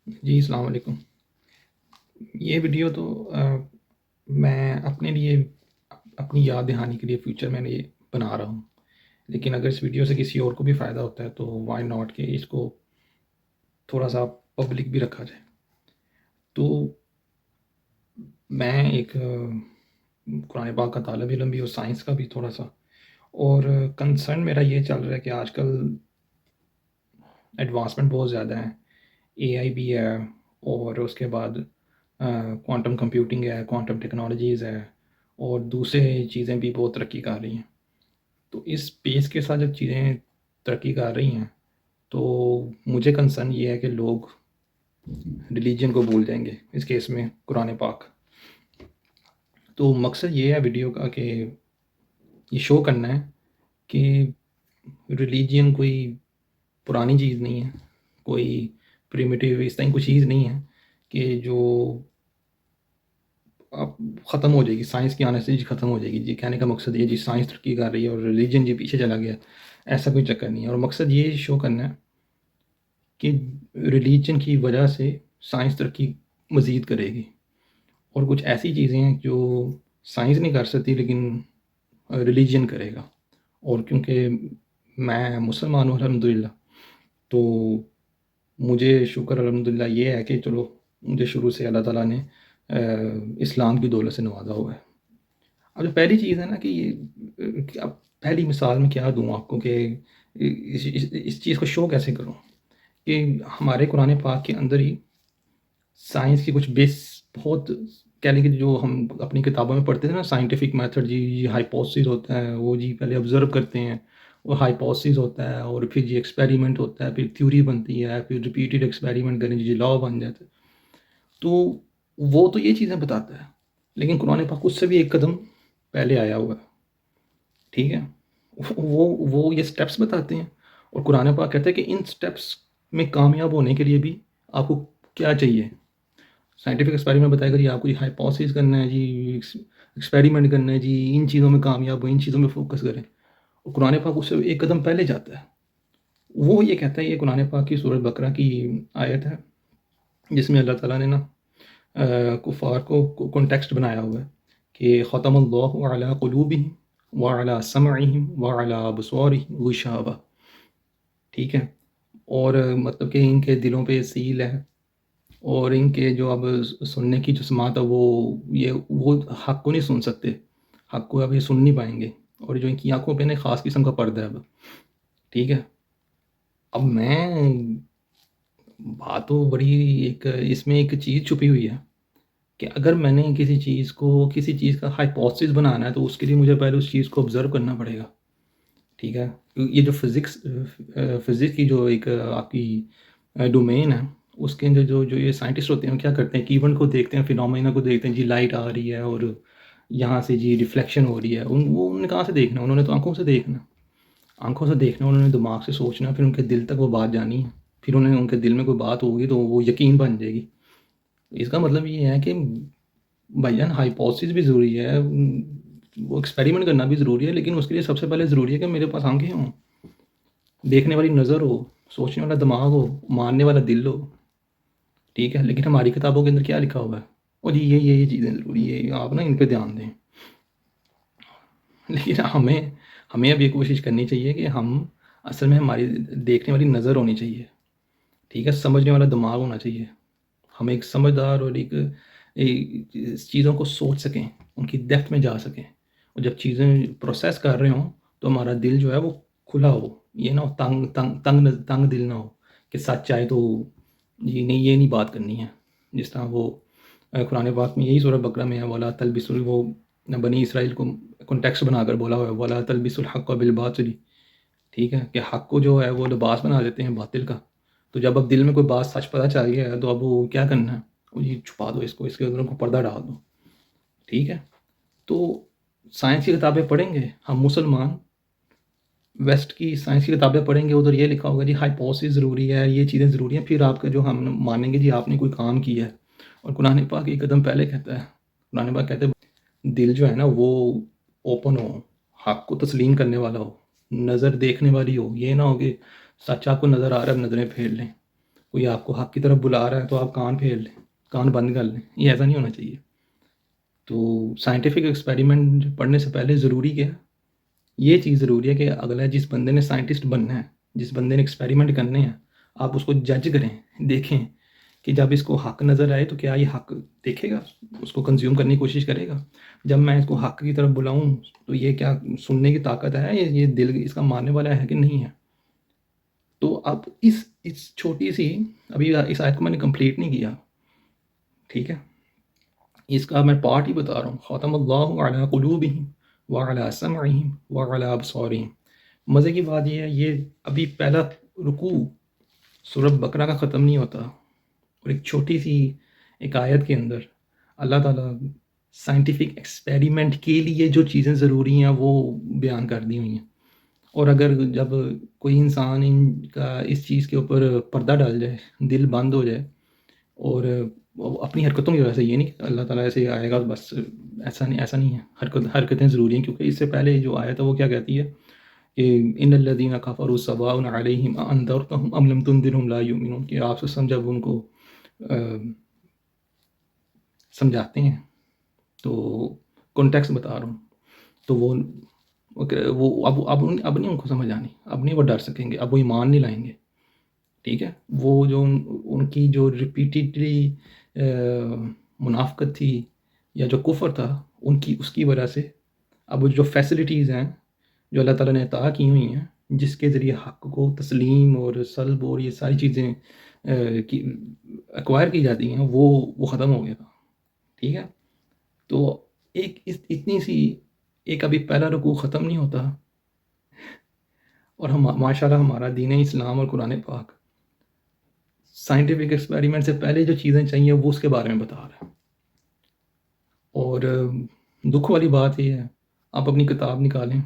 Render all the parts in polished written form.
جی السلام علیکم۔ یہ ویڈیو تو میں اپنے لیے اپنی یاد دہانی کے لیے فیوچر میں یہ بنا رہا ہوں، لیکن اگر اس ویڈیو سے کسی اور کو بھی فائدہ ہوتا ہے تو وائی ناٹ کہ اس کو تھوڑا سا پبلک بھی رکھا جائے۔ تو میں ایک قرآن پاک کا طالب علم بھی اور سائنس کا بھی تھوڑا سا، اور کنسرن میرا یہ چل رہا ہے کہ آج کل ایڈوانسمنٹ بہت زیادہ ہیں، اے آئی بھی ہے، اور اس کے بعد کوانٹم کمپیوٹنگ ہے، کوانٹم ٹیکنالوجیز ہے، اور دوسرے چیزیں بھی بہت ترقی کر رہی ہیں۔ تو اس پیس کے ساتھ جب چیزیں ترقی کر رہی ہیں تو مجھے کنسرن یہ ہے کہ لوگ ریلیجن کو بھول جائیں گے، اس کیس میں قرآن پاک۔ تو مقصد یہ ہے ویڈیو کا کہ یہ شو کرنا ہے کہ ریلیجن کوئی پرانی چیز نہیں ہے، کوئی پریمیٹیو اس طرح کوئی چیز نہیں ہے کہ جو اب ختم ہو جائے گی، سائنس کے آنے سے جی ختم ہو جائے گی۔ جی کہنے کا مقصد یہ جی سائنس ترقی کر رہی ہے اور ریلیجن جی پیچھے چلا گیا، ایسا کوئی چکر نہیں ہے۔ اور مقصد یہ شو کرنا ہے کہ ریلیجن کی وجہ سے سائنس ترقی مزید کرے گی، اور کچھ ایسی چیزیں ہیں جو سائنس نہیں کر سکتی لیکن ریلیجن کرے گا۔ اور کیونکہ میں مسلمان ہوں الحمدللہ، تو مجھے شکر الحمدللہ یہ ہے کہ چلو مجھے شروع سے اللہ تعالیٰ نے اسلام کی دولت سے نوازا ہوا ہے۔ اب جو پہلی چیز ہے نا کہ یہ اب پہلی مثال میں کیا دوں آپ کو کہ اس چیز کو شو کیسے کروں، کہ ہمارے قرآن پاک کے اندر ہی سائنس کی کچھ بیس بہت کہہ لیں کہ جو ہم اپنی کتابوں میں پڑھتے تھے نا، سائنٹیفک میتھڈ، جی ہائپوتھسس ہوتا ہے، وہ جی پہلے آبزرو کرتے ہیں، وہ ہائپوتھسس ہوتا ہے، اور پھر جی ایکسپیریمنٹ ہوتا ہے، پھر تھیوری بنتی ہے، پھر ریپیٹڈ ایکسپیریمنٹ کریں جی لا بن جاتا ہے۔ تو وہ تو یہ چیزیں بتاتا ہے، لیکن قرآن پاک اس سے بھی ایک قدم پہلے آیا ہوا ہے، ٹھیک ہے؟ وہ یہ سٹیپس بتاتے ہیں، اور قرآن پاک کہتا ہے کہ ان سٹیپس میں کامیاب ہونے کے لیے بھی آپ کو کیا چاہیے۔ سائنٹیفک ایکسپیریمنٹ بتائے گا جی آپ کو یہ ہائپوتھسس کرنا ہے، جی ایکسپیریمنٹ کرنا ہے، جی ان چیزوں میں کامیاب ہو، ان چیزوں میں فوکس کریں۔ اور قرآن پاک اس سے ایک قدم پہلے جاتا ہے۔ وہ یہ کہتا ہے، یہ قرآن پاک کی سورۃ بقرہ کی آیت ہے جس میں اللہ تعالیٰ نے نا کفار کو کنٹیکسٹ بنایا ہوا ہے کہ ختم اللہ علی قلوبہم وعلی سمعہم وعلی ابصارہم غشاوہ، ٹھیک ہے؟ اور مطلب کہ ان کے دلوں پہ سیل ہے، اور ان کے جو اب سننے کی جو سماعت ہے وہ حق کو نہیں سن سکتے، حق کو اب یہ سن نہیں پائیں گے، اور جو ان کی آنکھوں پہ نا خاص قسم کا پردہ ہے اب، ٹھیک ہے؟ اب بات تو بڑی ایک اس میں ایک چیز چھپی ہوئی ہے کہ اگر میں نے کسی چیز کا ہائپوتھسس بنانا ہے تو اس کے لیے مجھے پہلے اس چیز کو آبزرو کرنا پڑے گا، ٹھیک ہے؟ یہ جو فزکس کی جو ایک آپ کی ڈومین ہے، اس کے اندر جو یہ سائنٹسٹ ہوتے ہیں وہ کیا کرتے ہیں کہ ایونٹ کو دیکھتے ہیں، فینومینا کو دیکھتے ہیں، جی لائٹ آ رہی ہے اور یہاں سے جی ریفلیکشن ہو رہی ہے، انہوں نے کہاں سے دیکھنا؟ انہوں نے تو آنکھوں سے دیکھنا، انہوں نے دماغ سے سوچنا، پھر ان کے دل تک وہ بات جانی ہے، پھر ان کے دل میں کوئی بات ہوگی تو وہ یقین بن جائے گی۔ اس کا مطلب یہ ہے کہ بھائی جان ہائپوتھسس بھی ضروری ہے، وہ ایکسپیریمنٹ کرنا بھی ضروری ہے، لیکن اس کے لیے سب سے پہلے ضروری ہے کہ میرے پاس آنکھیں ہوں، دیکھنے والی نظر ہو، سوچنے والا دماغ ہو، ماننے والا دل ہو، ٹھیک ہے؟ لیکن ہماری کتابوں کے اندر کیا لکھا ہوا ہے؟ اور جی یہ چیزیں ضروری ہے، آپ نا ان پہ دھیان دیں۔ لیکن ہمیں اب یہ کوشش کرنی چاہیے کہ ہم اصل میں ہماری دیکھنے والی نظر ہونی چاہیے، ٹھیک ہے؟ سمجھنے والا دماغ ہونا چاہیے، ہم ایک سمجھدار اور ایک چیزوں کو سوچ سکیں، ان کی ڈیپتھ میں جا سکیں، اور جب چیزیں پروسیس کر رہے ہوں تو ہمارا دل جو ہے وہ کھلا ہو، یہ نہ ہو تنگ دل نہ ہو کہ سچ آئے تو جی نہیں یہ نہیں بات کرنی ہے۔ جس طرح وہ قرآن پاک میں یہی سورہ بقرہ میں ہے، ولا تلبس، وہ بنی اسرائیل کو کنٹیکسٹ بنا کر بولا ہوا ہے، ولا تلبس الحق بالباطل، ٹھیک ہے؟ کہ حق کو جو ہے وہ لباس بنا دیتے ہیں باطل کا۔ تو جب اب دل میں کوئی بات سچ پتہ چل گیا ہے تو اب وہ کیا کرنا ہے؟ وہ یہ چھپا دو اس کو، اس کے اندر کو پردہ ڈال دو، ٹھیک ہے؟ تو سائنس کی کتابیں پڑھیں گے ہم مسلمان، ویسٹ کی سائنس کی کتابیں پڑھیں گے، ادھر یہ لکھا ہوگا جی ہائپوتھسس ضروری ہے، یہ چیزیں ضروری ہیں، پھر آپ کا جو ہم مانیں گے جی آپ نے کوئی کام کیا ہے۔ اور قرآن پاک ایک قدم پہلے کہتا ہے، قرآن پاک کہتے ہیں دل جو ہے نا وہ اوپن ہو، حق کو تسلیم کرنے والا ہو، نظر دیکھنے والی ہو، یہ نہ ہو کہ سچ آپ کو نظر آ رہا ہے نظریں پھیر لیں۔ کوئی آپ کو حق کی طرف بلا رہا ہے تو آپ کان پھیر لیں، کان بند کر لیں، یہ ایسا نہیں ہونا چاہیے۔ تو سائنٹیفک ایکسپیریمنٹ پڑھنے سے پہلے ضروری کیا ہے؟ یہ چیز ضروری ہے کہ اگلا جس بندے نے سائنٹسٹ بننا ہے، جس بندے نے ایکسپیریمنٹ کرنے ہیں، آپ اس کو جج کریں، دیکھیں کہ جب اس کو حق نظر آئے تو کیا یہ حق دیکھے گا، اس کو کنزیوم کرنے کی کوشش کرے گا۔ جب میں اس کو حق کی طرف بلاؤں تو یہ کیا سننے کی طاقت ہے، یہ دل اس کا ماننے والا ہے کہ نہیں ہے۔ تو اب اس چھوٹی سی، ابھی اس آیت کو میں نے کمپلیٹ نہیں کیا، ٹھیک ہے، اس کا میں پارٹ ہی بتا رہا ہوں۔ ختم اللہ علی قلوبہم وعلی سمعہم وعلی ابصارہم۔ مزے کی بات یہ ہے، یہ ابھی پہلا رکوع سورہ بقرہ کا ختم نہیں ہوتا، اور ایک چھوٹی سی ایک آیت کے اندر اللہ تعالیٰ سائنٹیفک ایکسپیریمنٹ کے لیے جو چیزیں ضروری ہیں وہ بیان کر دی ہوئی ہیں۔ اور اگر جب کوئی انسان ان کا اس چیز کے اوپر پردہ ڈال جائے، دل بند ہو جائے، اور اپنی حرکتوں کی وجہ سے، یہ نہیں کہ اللہ تعالیٰ ایسے آئے گا بس، ایسا نہیں ہے، حرکتیں ضروری ہیں، کیونکہ اس سے پہلے جو آیت ہے وہ کیا کہتی ہے کہ ان الذین کفروا سواء علیہم انذرتہم ام لم تنذرہم لا یؤمنون، کہ آپ سے جب ان کو سمجھاتے ہیں، تو کانٹیکس بتا رہا ہوں، تو وہ اب نہیں ان کو سمجھ آنی، اب نہیں وہ ڈر سکیں گے، اب وہ ایمان نہیں لائیں گے، ٹھیک ہے۔ وہ جو ان کی جو ریپیٹیڈلی منافقت تھی یا جو کفر تھا اس کی وجہ سے اب جو فیسلٹیز ہیں جو اللہ تعالیٰ نے عطا کی ہوئی ہیں، جس کے ذریعے حق کو تسلیم اور سلب اور یہ ساری چیزیں ایکوائر کی جاتی ہیں، وہ ختم ہو گیا تھا، ٹھیک ہے۔ تو ایک اتنی سی ایک ابھی پہلا رکوع ختم نہیں ہوتا، اور ہم ماشاءاللہ ہمارا دین اسلام اور قرآن پاک سائنٹیفک ایکسپیریمنٹ سے پہلے جو چیزیں چاہیے وہ اس کے بارے میں بتا رہا ہے۔ اور دکھ والی بات یہ ہے، آپ اپنی کتاب نکالیں،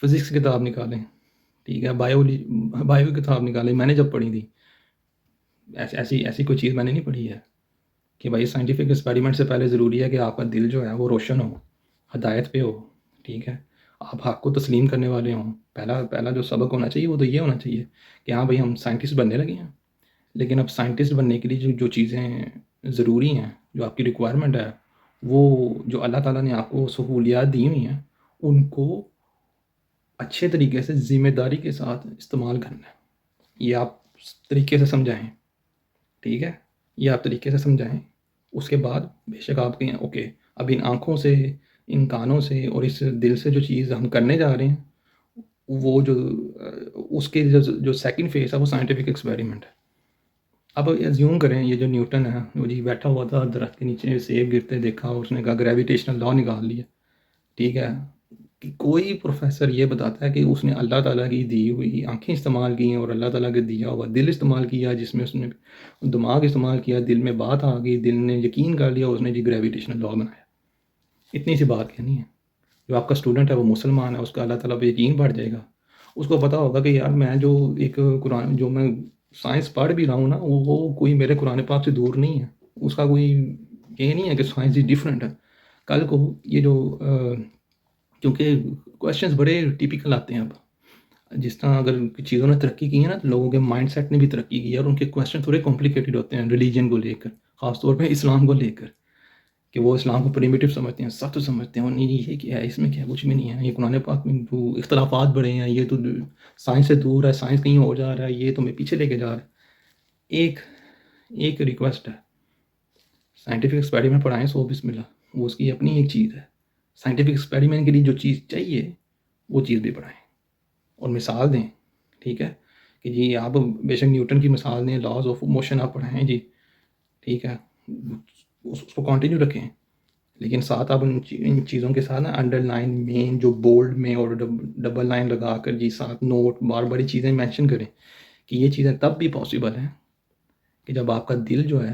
فزکس کی کتاب نکالیں، ٹھیک ہے، بایو کی کتاب نکالیں، میں نے جب پڑھی تھی ایسی کوئی چیز میں نے نہیں پڑھی ہے کہ بھائی سائنٹیفک ایکسپیریمنٹ سے پہلے ضروری ہے کہ آپ کا دل جو ہے وہ روشن ہو، ہدایت پہ ہو، ٹھیک ہے، آپ حق کو تسلیم کرنے والے ہوں۔ پہلا جو سبق ہونا چاہیے وہ تو یہ ہونا چاہیے کہ ہاں بھائی ہم سائنٹسٹ بننے لگے ہیں، لیکن اب سائنٹسٹ بننے کے لیے جو چیزیں ضروری ہیں، جو آپ کی ریکوائرمنٹ ہے، وہ جو اللہ تعالیٰ نے آپ کو سہولیات دی ہوئی ہیں، ان کو اچھے طریقے سے ذمہ داری کے ساتھ استعمال کرنا ہے۔ یہ آپ طریقے سے سمجھائیں، ٹھیک ہے، یہ آپ طریقے سے سمجھائیں، اس کے بعد بے شک آپ کہیں اوکے اب ان آنکھوں سے، ان کانوں سے اور اس دل سے جو چیز ہم کرنے جا رہے ہیں، وہ جو اس کے جو سیکنڈ فیز ہے وہ سائنٹیفک ایکسپیریمنٹ ہے۔ اب ایزیوم کریں یہ جو نیوٹن ہے وہ جی بیٹھا ہوا تھا درخت کے نیچے، سیب گرتے دیکھا اور اس نے کہا گریویٹیشنل لا نکال لیا، ٹھیک ہے، کہ کوئی پروفیسر یہ بتاتا ہے کہ اس نے اللہ تعالیٰ کی دی ہوئی آنکھیں استعمال کی ہیں اور اللہ تعالیٰ کے دیا ہوا دل استعمال کیا، جس میں اس نے دماغ استعمال کیا، دل میں بات آ گئی، دل نے یقین کر لیا، اس نے جی گریویٹیشنل لا بنایا۔ اتنی سی بات کہنی ہے۔ جو آپ کا اسٹوڈنٹ ہے وہ مسلمان ہے، اس کا اللہ تعالیٰ پہ یقین بڑھ جائے گا، اس کو پتہ ہوگا کہ یار میں جو ایک قرآن جو میں سائنس پڑھ بھی رہا ہوں نا، وہ کوئی میرے قرآن پاک سے دور نہیں ہے، اس کا کوئی یہ نہیں ہے کہ سائنس از ڈفرینٹ ہے۔ کل کو یہ جو کیونکہ کویشچنز بڑے ٹیپیکل آتے ہیں اب، جس طرح اگر چیزوں نے ترقی کی ہے نا تو لوگوں کے مائنڈ سیٹ نے بھی ترقی کی ہے، اور ان کے کویشچن تھوڑے کمپلیکیٹڈ ہوتے ہیں ریلیجن کو لے کر، خاص طور پہ اسلام کو لے کر، کہ وہ اسلام کو پریمیٹیو سمجھتے ہیں، سخت سمجھتے ہیں، اور نہیں یہ کیا ہے، اس میں کیا کچھ بھی نہیں ہے، یہ قرآن پاک میں تو اختلافات بڑے ہیں، یہ تو سائنس سے دور ہے، سائنس کہیں اور جا رہا ہے، یہ تو میں پیچھے لے کے جا رہا ہے۔ ایک ریکویسٹ ہے، سائنٹیفک ایکسپیریمنٹ پڑھائیں، سو بسم اللہ، وہ اس کی اپنی ایک چیز ہے، سائنٹیفک ایکسپیریمنٹ کے لیے جو چیز چاہیے وہ چیز بھی پڑھائیں اور مثال دیں، ٹھیک ہے، کہ جی آپ بے شک نیوٹن کی مثال دیں، لاز آف موشن آپ پڑھائیں جی، ٹھیک ہے، اس کو کنٹینیو رکھیں، لیکن ساتھ آپ ان چیزوں کے ساتھ نا انڈر لائن مین جو بولڈ میں اور ڈبل لائن لگا کر جی ساتھ نوٹ بار باری چیزیں مینشن کریں کہ یہ چیزیں تب بھی پاسبل ہیں کہ جب آپ کا دل جو ہے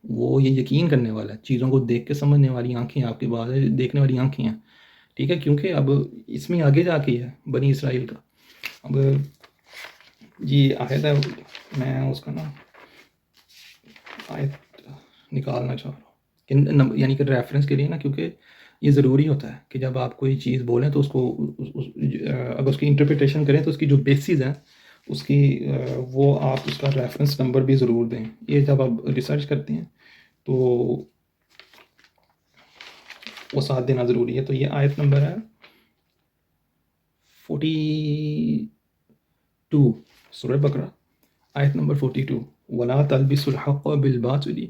وہ یہ یقین کرنے والا ہے، چیزوں کو دیکھ کے سمجھنے والی آنکھیں آپ کے بعد دیکھنے والی آنکھیں ہیں، ٹھیک ہے، کیونکہ اب اس میں آگے جا کے ہے بنی اسرائیل کا، اب جی آیت ہے، میں اس کا نا آیت نکالنا چاہ رہا ہوں کہ یعنی کہ ریفرنس کے لیے نا، کیونکہ یہ ضروری ہوتا ہے کہ جب آپ کوئی چیز بولیں تو اس کو اگر اس کی انٹرپریٹیشن کریں تو اس کی جو بیسز ہیں اس کی وہ آپ اس کا ریفرنس نمبر بھی ضرور دیں. یہ جب آپ ریسرچ کرتے ہیں تو وہ ساتھ دینا ضروری ہے. تو یہ آیت نمبر ہے 42 سورہ بقرہ، آیت نمبر 42. وَلَا تَلْبِسُوا الْحَقَّ بِالْبَاطِلِ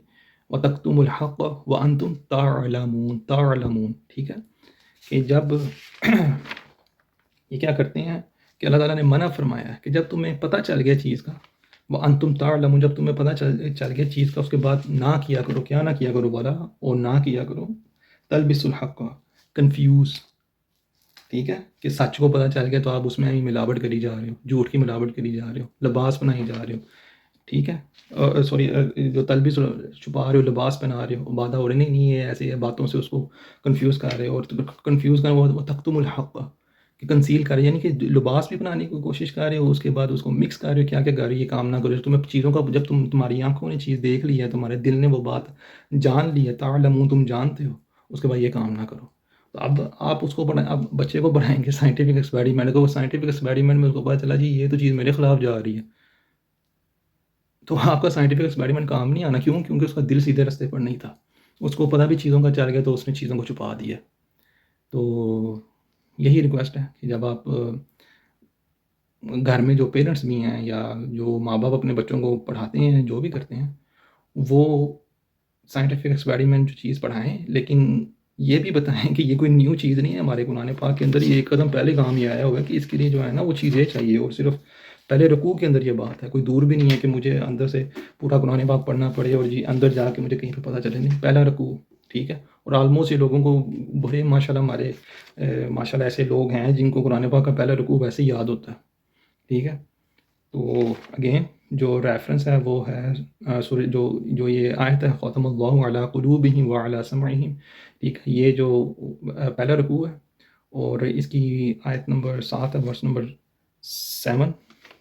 وَتَكْتُمُوا الْحَقَّ وَأَنْتُمْ تَعْلَمُونَ. ٹھیک ہے کہ جب یہ کیا کرتے ہیں کہ اللہ تعالیٰ نے منع فرمایا ہے کہ جب تمہیں پتہ چل گیا چیز کا، وَأَنْتُمْ تَعْلَمُونَ، جب تمہیں پتہ چل گیا چیز کا، اس کے بعد نہ کیا کرو. کیا نہ کیا کرو والا، اور نہ کیا کرو تلبس الحق، کنفیوز. ٹھیک ہے کہ سچ کو پتہ چل گیا تو آپ اس میں ملاوٹ کری جا رہے ہو، جھوٹ کی ملاوٹ کری جا رہے ہو، لباس بنائی جا رہے ہو. ٹھیک ہے، سوری، جو تلبس چھپا رہے ہو، لباس پہنا رہے ہو، بادہ ہو رہے نہیں ہے ایسے باتوں سے اس کو کنفیوز کر رہے ہو. اور کنفیوز کر وہ تختم الحق کہ کنسیل کر رہے، یعنی کہ لباس بھی بنانے کی کوشش کر رہے ہو، اس کے بعد اس کو مکس کر رہے ہو. کیا کیا کر رہے ہو، یہ کام نہ کرو. تمہیں چیزوں کا جب تمہاری آنکھوں نے چیز دیکھ لی ہے، تمہارے دل نے وہ بات جان لی ہے، تعلمون تم جانتے ہو، اس کے بعد یہ کام نہ کرو. تو اب آپ اس کو اب بچے کو پڑھائیں گے سائنٹیفک ایکسپیریمنٹ کو، وہ سائنٹیفک ایکسپیریمنٹ میں اس کو پتہ چلا جی یہ تو چیز میرے خلاف جا رہی ہے، تو آپ کا سائنٹیفک ایکسپیریمنٹ کام نہیں آنا. کیوں؟ کیونکہ اس کا دل سیدھے رستے پر نہیں تھا. اس کو پتہ بھی چیزوں کا چل گیا تو اس نے چیزوں کو چھپا دیا. تو یہی ریکویسٹ ہے کہ جب آپ گھر میں جو پیرنٹس بھی ہیں یا جو ماں باپ اپنے بچوں کو پڑھاتے ہیں، جو بھی کرتے ہیں، وہ سائنٹیفک ایکسپیریمنٹ جو چیز پڑھائیں، لیکن یہ بھی بتائیں کہ یہ کوئی نیو چیز نہیں ہے. ہمارے قرآن پاک کے اندر یہ ایک قدم پہلے کام یہ آیا ہوگا کہ اس کے لیے جو ہے نا وہ چیزیں چاہیے. اور صرف پہلے رکوع کے اندر یہ بات ہے، کوئی دور بھی نہیں ہے کہ مجھے اندر سے پورا قرآن پاک پڑھنا پڑے اور جی اندر جا کے مجھے کہیں پہ پتہ چلے. نہیں، پہلا رکوع. ٹھیک ہے. اور آلموسٹ یہ لوگوں کو بڑے ماشاء اللہ ہمارے ماشاء اللہ ایسے لوگ ہیں جن کو قرآن پاک کا پہلا رکوع ویسے ہی یاد ہوتا ہے. ٹھیک ہے. تو اگین جو ریفرنس ہے وہ ہے سورہ جو یہ آیت ہے ختم اللہ علی قلوبہم وعلی سمعہم. ٹھیک ہے، یہ جو پہلا رکوع ہے اور اس کی آیت نمبر 7 ہے، ورس نمبر 7.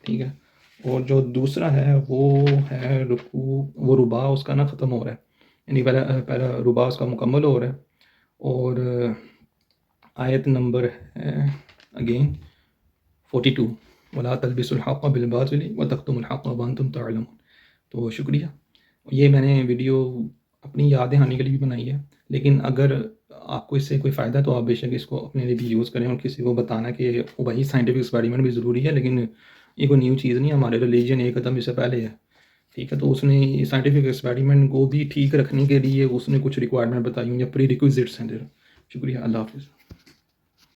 ٹھیک ہے. اور جو دوسرا ہے وہ ہے رکوع، وہ رباع اس کا نا ختم ہو رہا ہے، یعنی پہلا رباع اس کا مکمل ہو رہا ہے. اور آیت نمبر ہے اگین 42. ولا تلبسوا الحق بالباطل وتكتموا الحق وانتم تعلمون. تو شکریہ. یہ میں نے ویڈیو اپنی یاد دہانی کے لیے بھی بنائی ہے، لیکن اگر آپ کو اس سے کوئی فائدہ تو آپ بے شک اس کو اپنے لیے بھی یوز کریں اور کسی کو بتانا کہ وہی سائنٹیفک ایکسپیریمنٹ بھی ضروری ہے، لیکن یہ کوئی نیو چیز نہیں ہے. ہمارے ریلیجن ایک قدم اس سے پہلے ہے. ٹھیک ہے. تو اس نے سائنٹیفک ایکسپیریمنٹ کو بھی ٹھیک رکھنے کے لیے اس نے کچھ ریکوائرمنٹ بتائی ہوں یا پری ریکویزٹس ہیں. شکریہ. اللہ حافظ.